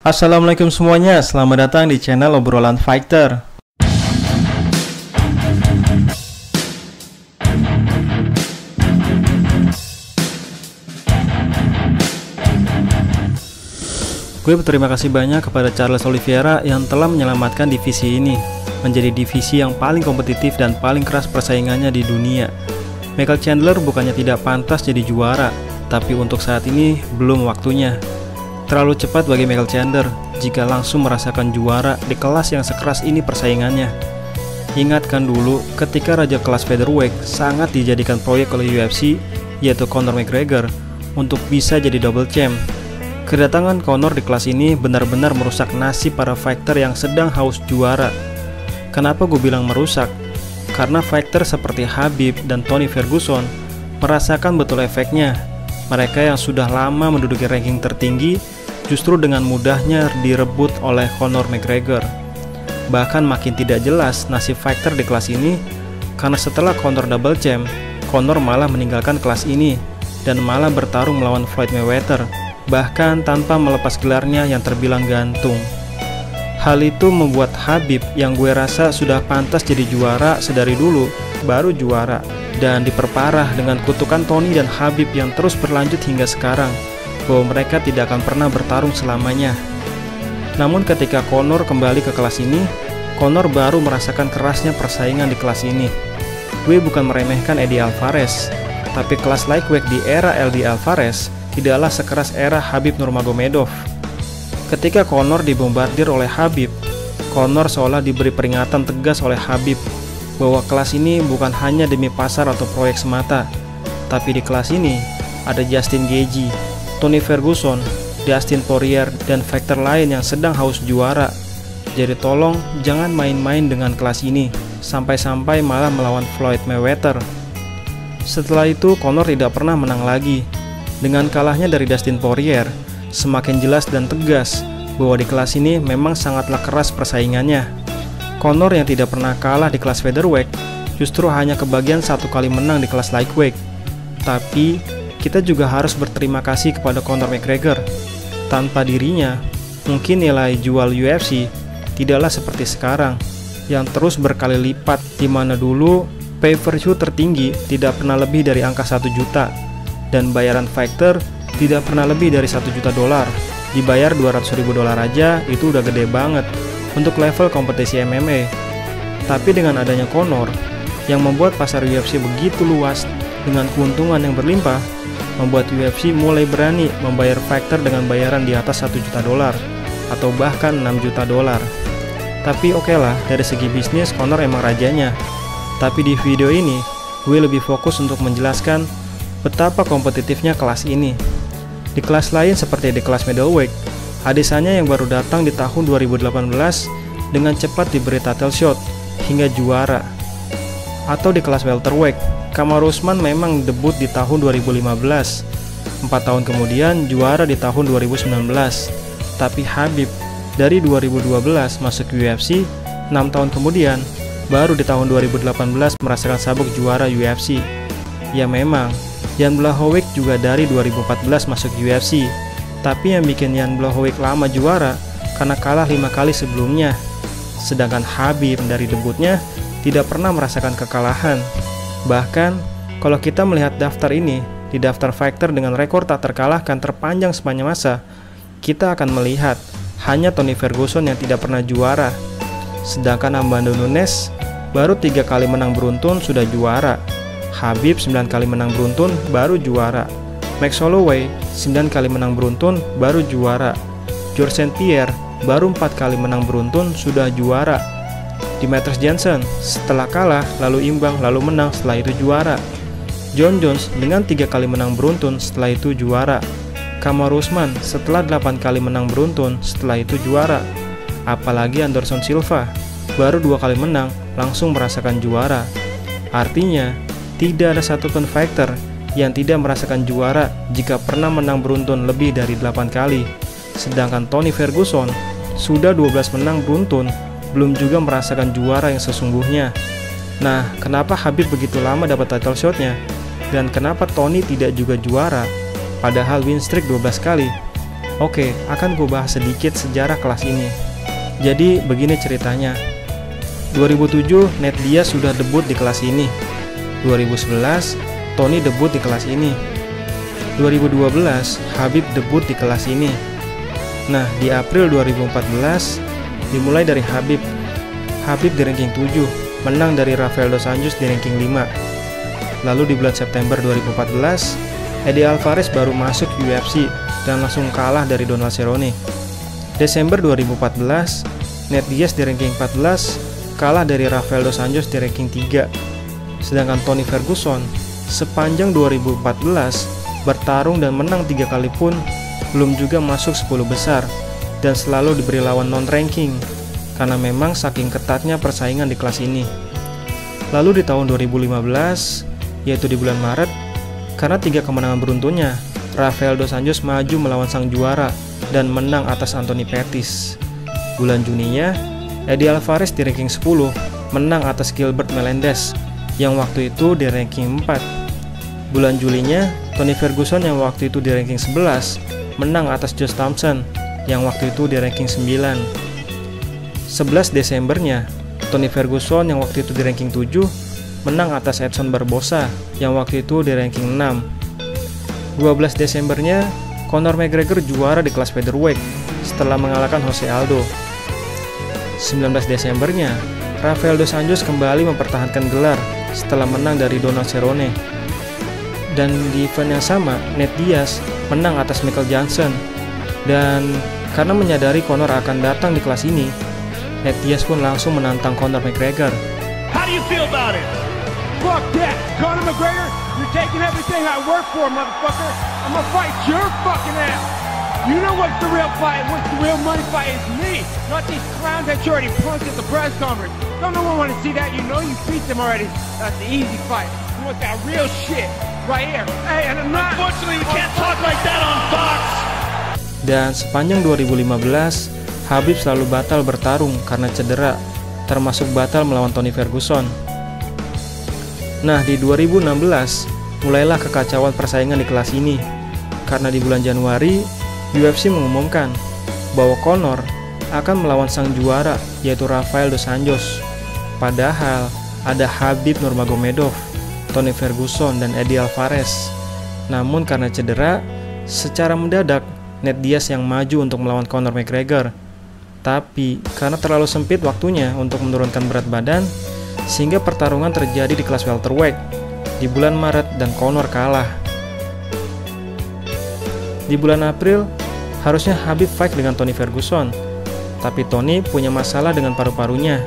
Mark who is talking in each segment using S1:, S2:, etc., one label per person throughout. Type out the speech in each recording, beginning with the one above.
S1: Assalamualaikum semuanya, selamat datang di channel Obrolan Fighter. Gue berterima kasih banyak kepada Charles Oliveira yang telah menyelamatkan divisi ini menjadi divisi yang paling kompetitif dan paling keras persaingannya di dunia. Michael Chandler bukannya tidak pantas jadi juara, tapi untuk saat ini belum waktunya. Terlalu cepat bagi Michael Chandler jika langsung merasakan juara di kelas yang sekeras ini persaingannya. Ingatkan dulu ketika raja kelas featherweight sangat dijadikan proyek oleh UFC, yaitu Conor McGregor, untuk bisa jadi double champ. Kedatangan Conor di kelas ini benar-benar merusak nasib para fighter yang sedang haus juara. Kenapa gue bilang merusak? Karena fighter seperti Khabib dan Tony Ferguson merasakan betul efeknya. Mereka yang sudah lama menduduki ranking tertinggi justru dengan mudahnya direbut oleh Conor McGregor. Bahkan makin tidak jelas nasib fighter di kelas ini, karena setelah Conor double champ, Conor malah meninggalkan kelas ini dan malah bertarung melawan Floyd Mayweather, bahkan tanpa melepas gelarnya yang terbilang gantung. Hal itu membuat Khabib yang gue rasa sudah pantas jadi juara sedari dulu, baru juara, dan diperparah dengan kutukan Tony dan Khabib yang terus berlanjut hingga sekarang, bahwa mereka tidak akan pernah bertarung selamanya. Namun ketika Conor kembali ke kelas ini, Conor baru merasakan kerasnya persaingan di kelas ini. Gue bukan meremehkan Eddie Alvarez, tapi kelas lightweight di era LD Alvarez tidaklah sekeras era Khabib Nurmagomedov. Ketika Conor dibombardir oleh Khabib, Conor seolah diberi peringatan tegas oleh Khabib bahwa kelas ini bukan hanya demi pasar atau proyek semata, tapi di kelas ini ada Justin Gaethje, Tony Ferguson, Dustin Poirier, dan fighter lain yang sedang haus juara. Jadi tolong jangan main-main dengan kelas ini, sampai-sampai malah melawan Floyd Mayweather. Setelah itu Conor tidak pernah menang lagi. Dengan kalahnya dari Dustin Poirier, semakin jelas dan tegas bahwa di kelas ini memang sangatlah keras persaingannya. Conor yang tidak pernah kalah di kelas featherweight justru hanya kebagian satu kali menang di kelas lightweight. Tapi kita juga harus berterima kasih kepada Conor McGregor. Tanpa dirinya, mungkin nilai jual UFC tidaklah seperti sekarang, yang terus berkali lipat, di mana dulu pay-per-view tertinggi tidak pernah lebih dari angka 1 juta. Dan bayaran fighter tidak pernah lebih dari 1 juta dolar. Dibayar 200 ribu dolar aja itu udah gede banget untuk level kompetisi MMA. Tapi dengan adanya Conor yang membuat pasar UFC begitu luas dengan keuntungan yang berlimpah, membuat UFC mulai berani membayar fighter dengan bayaran di atas 1 juta dolar atau bahkan 6 juta dolar. Tapi oke lah, dari segi bisnis Conor emang rajanya. Tapi di video ini gue lebih fokus untuk menjelaskan betapa kompetitifnya kelas ini. Di kelas lain seperti di kelas middleweight, Adesanya yang baru datang di tahun 2018 dengan cepat diberi title shot hingga juara. Atau di kelas welterweight, Kamaru Usman memang debut di tahun 2015, 4 tahun kemudian juara di tahun 2019. Tapi Khabib dari 2012 masuk UFC, 6 tahun kemudian baru di tahun 2018 merasakan sabuk juara UFC. Ya memang Jan Blachowicz juga dari 2014 masuk UFC, tapi yang bikin Jan Blachowicz lama juara karena kalah 5 kali sebelumnya. Sedangkan Khabib dari debutnya tidak pernah merasakan kekalahan. Bahkan kalau kita melihat daftar ini, di daftar fighter dengan rekor tak terkalahkan terpanjang sepanjang masa, kita akan melihat hanya Tony Ferguson yang tidak pernah juara. Sedangkan Amanda Nunes baru 3 kali menang beruntun sudah juara. Khabib 9 kali menang beruntun baru juara. Max Holloway 9 kali menang beruntun baru juara. George St. Pierre baru 4 kali menang beruntun sudah juara. Demetrius Johnson setelah kalah lalu imbang lalu menang setelah itu juara. John Jones dengan 3 kali menang beruntun setelah itu juara. Kamaru Usman setelah 8 kali menang beruntun setelah itu juara. Apalagi Anderson Silva baru 2 kali menang langsung merasakan juara. Artinya tidak ada satupun fighter yang tidak merasakan juara jika pernah menang beruntun lebih dari 8 kali. Sedangkan Tony Ferguson sudah 12 menang beruntun, belum juga merasakan juara yang sesungguhnya. Nah, kenapa Khabib begitu lama dapat title shotnya? Dan kenapa Tony tidak juga juara? Padahal win streak 12 kali. Oke, akan gue bahas sedikit sejarah kelas ini. Jadi begini ceritanya. 2007 Nate Diaz sudah debut di kelas ini. 2011 Tony debut di kelas ini. 2012 Khabib debut di kelas ini. Nah, di April 2014 dimulai dari Khabib. Khabib di ranking 7, menang dari Rafael dos Anjos di ranking 5. Lalu di bulan September 2014, Eddie Alvarez baru masuk UFC dan langsung kalah dari Donald Cerrone. Desember 2014, Nate Diaz di ranking 14 kalah dari Rafael dos Anjos di ranking 3. Sedangkan Tony Ferguson sepanjang 2014 bertarung dan menang 3 kali pun belum juga masuk 10 besar dan selalu diberi lawan non-ranking karena memang saking ketatnya persaingan di kelas ini. Lalu di tahun 2015, yaitu di bulan Maret, karena 3 kemenangan beruntunnya, Rafael dos Anjos maju melawan sang juara dan menang atas Anthony Pettis. Bulan Juninya, Eddie Alvarez di ranking 10 menang atas Gilbert Melendez yang waktu itu di ranking 4. Bulan Julinya, Tony Ferguson yang waktu itu di ranking 11 menang atas Josh Thompson yang waktu itu di ranking 9. 11 Desembernya, Tony Ferguson yang waktu itu di ranking 7 menang atas Edson Barbosa yang waktu itu di ranking 6. 12 Desembernya, Conor McGregor juara di kelas featherweight setelah mengalahkan Jose Aldo. 19 Desembernya, Rafael dos Anjos kembali mempertahankan gelar setelah menang dari Donald Cerrone. Dan di event yang sama, Nate Diaz menang atas Michael Johnson. Dan karena menyadari Conor akan datang di kelas ini, Nate Diaz pun langsung menantang Conor McGregor.
S2: How do you feel about it? Fuck that! Conor McGregor, you're taking everything I work for, motherfucker! I'm gonna fight your fucking ass! You know what's the real fight? What's the real money fight is me! Not these clowns that you already punked at the press conference. Don't no one want to see that, you know you beat them already. That's the easy fight. You want that real shit right here. Hey, and I'm not... Unfortunately, you can't talk like that on Fox!
S1: Dan sepanjang 2015, Khabib selalu batal bertarung karena cedera, termasuk batal melawan Tony Ferguson. Nah, di 2016, mulailah kekacauan persaingan di kelas ini, karena di bulan Januari, UFC mengumumkan bahwa Conor akan melawan sang juara, yaitu Rafael dos Anjos. Padahal, ada Khabib Nurmagomedov, Tony Ferguson, dan Eddie Alvarez. Namun karena cedera, secara mendadak, Nate Diaz yang maju untuk melawan Conor McGregor. Tapi, karena terlalu sempit waktunya untuk menurunkan berat badan, sehingga pertarungan terjadi di kelas welterweight di bulan Maret dan Conor kalah. Di bulan April, harusnya Khabib fight dengan Tony Ferguson, tapi Tony punya masalah dengan paru-parunya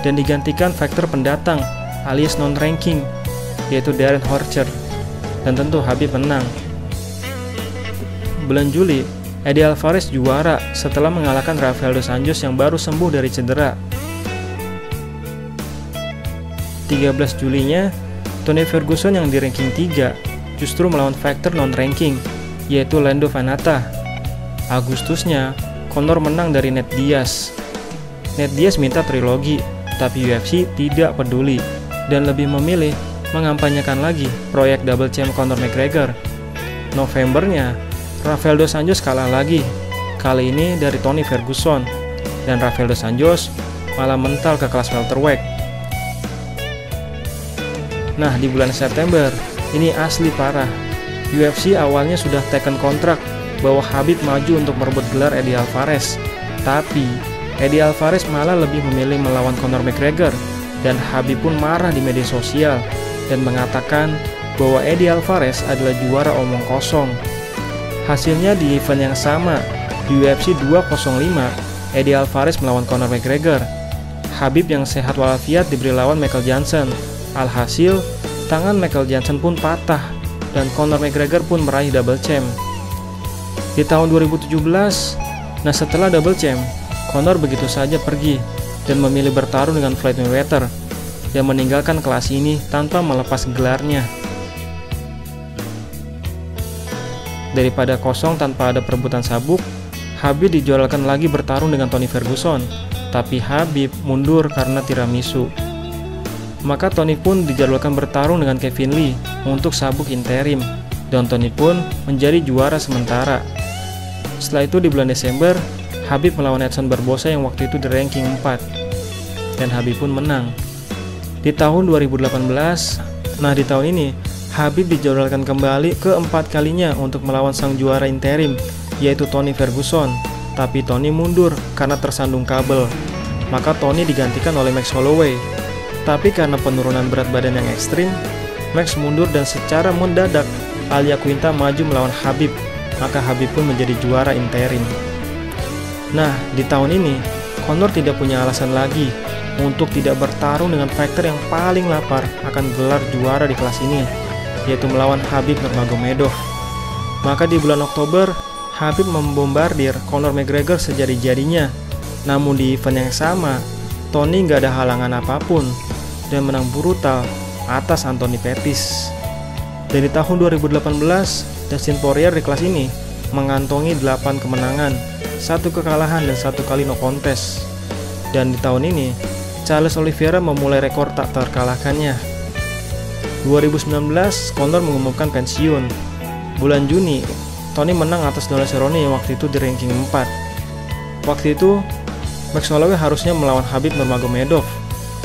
S1: dan digantikan fighter pendatang alias non-ranking, yaitu Darren Horcher, dan tentu Khabib menang. Bulan Juli, Eddie Alvarez juara setelah mengalahkan Rafael dos Anjos yang baru sembuh dari cedera. 13 Julinya, Tony Ferguson yang di ranking 3 justru melawan fighter non-ranking, yaitu Lando Vannata. Agustusnya, Conor menang dari Nate Diaz. Nate Diaz minta trilogi, tapi UFC tidak peduli dan lebih memilih mengampanyekan lagi proyek double champ Conor McGregor. Novembernya, Rafael dos Anjos kalah lagi, kali ini dari Tony Ferguson, dan Rafael dos Anjos malah mental ke kelas welterweight. Nah, di bulan September, ini asli parah. UFC awalnya sudah taken kontrak bahwa Khabib maju untuk merebut gelar Eddie Alvarez. Tapi, Eddie Alvarez malah lebih memilih melawan Conor McGregor, dan Khabib pun marah di media sosial dan mengatakan bahwa Eddie Alvarez adalah juara omong kosong. Hasilnya di event yang sama, di UFC 205, Eddie Alvarez melawan Conor McGregor. Khabib yang sehat walafiat diberi lawan Michael Johnson. Alhasil, tangan Michael Johnson pun patah dan Conor McGregor pun meraih double champ. Di tahun 2017, nah setelah double champ, Conor begitu saja pergi dan memilih bertarung dengan Floyd Mayweather yang meninggalkan kelas ini tanpa melepas gelarnya. Daripada kosong tanpa ada perebutan sabuk, Khabib dijadwalkan lagi bertarung dengan Tony Ferguson, tapi Khabib mundur karena tiramisu. Maka Tony pun dijadwalkan bertarung dengan Kevin Lee untuk sabuk interim, dan Tony pun menjadi juara sementara. Setelah itu di bulan Desember, Khabib melawan Edson Barbosa yang waktu itu di ranking 4. Dan Khabib pun menang. Di tahun 2018, di tahun ini, Khabib dijadwalkan kembali keempat kalinya untuk melawan sang juara interim, yaitu Tony Ferguson. Tapi Tony mundur karena tersandung kabel. Maka Tony digantikan oleh Max Holloway. Tapi karena penurunan berat badan yang ekstrim, Max mundur dan secara mendadak Al Iaquinta maju melawan Khabib. Maka Khabib pun menjadi juara interim. Nah, di tahun ini, Conor tidak punya alasan lagi untuk tidak bertarung dengan fighter yang paling lapar akan gelar juara di kelas ini, yaitu melawan Khabib Nurmagomedov. Maka di bulan Oktober, Khabib membombardir Conor McGregor sejadi-jadinya. Namun di event yang sama, Tony nggak ada halangan apapun dan menang brutal atas Anthony Pettis. Dan di tahun 2018, Dustin Poirier di kelas ini mengantongi 8 kemenangan, 1 kekalahan dan 1 kali no contest. Dan di tahun ini, Charles Oliveira memulai rekor tak terkalahkannya. 2019, Conor mengumumkan pensiun. Bulan Juni, Tony menang atas Donald Cerrone yang waktu itu di ranking 4. Waktu itu, Max Holloway harusnya melawan Khabib Nurmagomedov,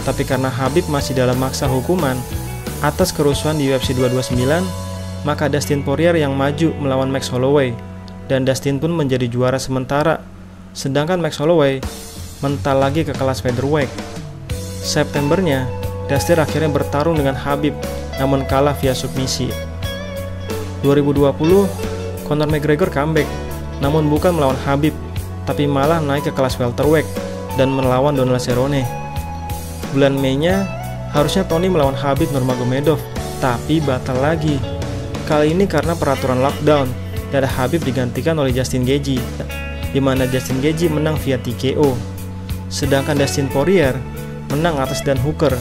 S1: tapi karena Khabib masih dalam masa hukuman atas kerusuhan di UFC 229, maka Dustin Poirier yang maju melawan Max Holloway, dan Dustin pun menjadi juara sementara, sedangkan Max Holloway mental lagi ke kelas featherweight. Septembernya, Dustin akhirnya bertarung dengan Khabib, namun kalah via submisi. 2020, Conor McGregor comeback, namun bukan melawan Khabib, tapi malah naik ke kelas welterweight dan melawan Donald Cerrone. Bulan Mei-nya, harusnya Tony melawan Khabib Nurmagomedov, tapi batal lagi. Kali ini karena peraturan lockdown, dan Khabib digantikan oleh Justin Gaethje, di mana Justin Gaethje menang via TKO. Sedangkan Dustin Poirier menang atas Dan Hooker.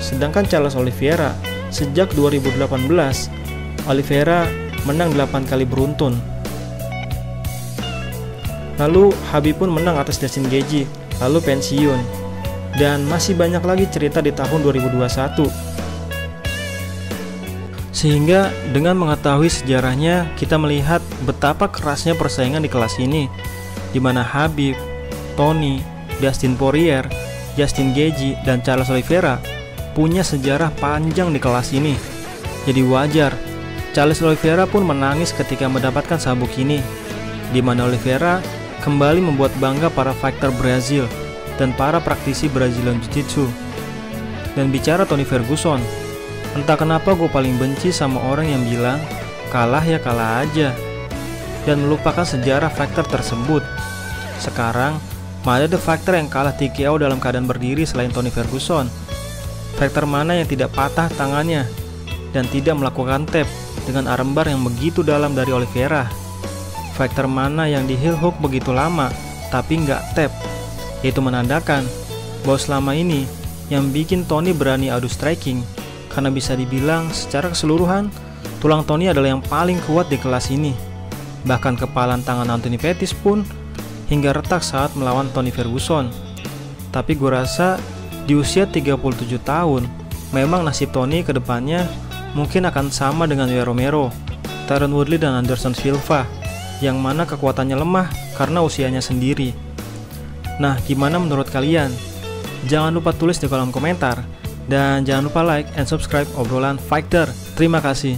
S1: Sedangkan Charles Oliveira, sejak 2018, Oliveira menang 8 kali beruntun. Lalu Khabib pun menang atas Dustin Gaethje, lalu pensiun. Dan masih banyak lagi cerita di tahun 2021. Sehingga dengan mengetahui sejarahnya, kita melihat betapa kerasnya persaingan di kelas ini, di mana Khabib, Tony, Dustin Poirier, Justin Gaethje, dan Charles Oliveira punya sejarah panjang di kelas ini. Jadi wajar, Charles Oliveira pun menangis ketika mendapatkan sabuk ini, di mana Oliveira kembali membuat bangga para fighter Brazil dan para praktisi Brazilian Jiu-Jitsu. Dan bicara Tony Ferguson, entah kenapa gue paling benci sama orang yang bilang kalah ya kalah aja dan melupakan sejarah fighter tersebut. Sekarang, mana ada fighter yang kalah TKO dalam keadaan berdiri selain Tony Ferguson? Fighter mana yang tidak patah tangannya dan tidak melakukan tap dengan armbar yang begitu dalam dari Oliveira? Fighter mana yang di heel hook begitu lama tapi nggak tap? Itu menandakan bahwa selama ini yang bikin Tony berani adu striking, karena bisa dibilang secara keseluruhan tulang Tony adalah yang paling kuat di kelas ini. Bahkan kepalan tangan Anthony Pettis pun hingga retak saat melawan Tony Ferguson. Tapi gue rasa di usia 37 tahun, memang nasib Tony ke depannya mungkin akan sama dengan Yoel Romero, Tyron Woodley, dan Anderson Silva, yang mana kekuatannya lemah karena usianya sendiri. Nah, gimana menurut kalian? Jangan lupa tulis di kolom komentar. Dan jangan lupa like and subscribe obrolan Fighter. Terima kasih.